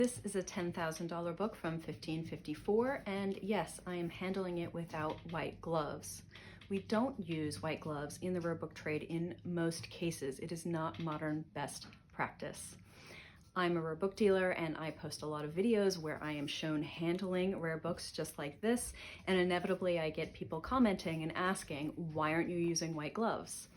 This is a $10,000 book from 1554, and yes, I am handling it without white gloves. We don't use white gloves in the rare book trade in most cases. It is not modern best practice. I'm a rare book dealer and I post a lot of videos where I am shown handling rare books just like this, and inevitably I get people commenting and asking, why aren't you using white gloves?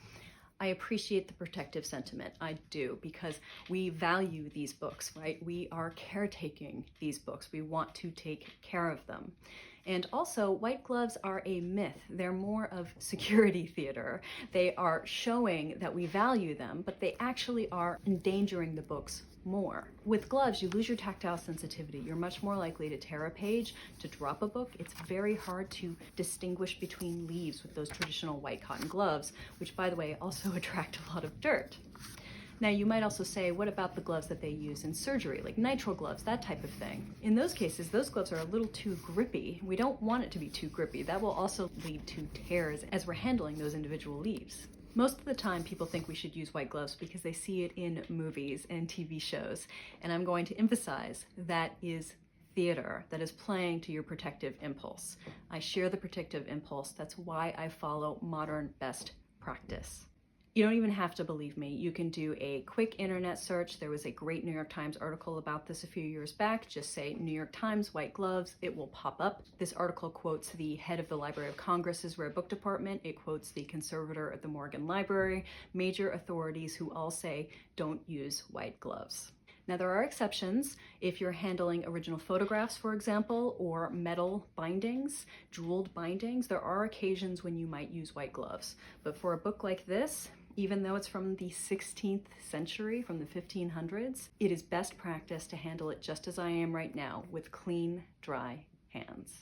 I appreciate the protective sentiment. I do, because we value these books, right? We are caretaking these books. We want to take care of them. And also, white gloves are a myth. They're more of security theater. They are showing that we value them, but they actually are endangering the books more. With gloves, you lose your tactile sensitivity. You're much more likely to tear a page, to drop a book. It's very hard to distinguish between leaves with those traditional white cotton gloves, which, by the way, also attract a lot of dirt. Now, you might also say, what about the gloves that they use in surgery, like nitrile gloves, that type of thing? In those cases, those gloves are a little too grippy. We don't want it to be too grippy. That will also lead to tears as we're handling those individual leaves. Most of the time, people think we should use white gloves because they see it in movies and TV shows, and I'm going to emphasize that is theater, that is playing to your protective impulse. I share the protective impulse. That's why I follow modern best practice. You don't even have to believe me. You can do a quick internet search. There was a great New York Times article about this a few years back. Just say New York Times white gloves, it will pop up. This article quotes the head of the Library of Congress's rare book department. It quotes the conservator at the Morgan Library, major authorities who all say don't use white gloves. Now, there are exceptions. If you're handling original photographs, for example, or metal bindings, jeweled bindings, there are occasions when you might use white gloves. But for a book like this, even though it's from the 16th century, from the 1500s, it is best practice to handle it just as I am right now, with clean, dry hands.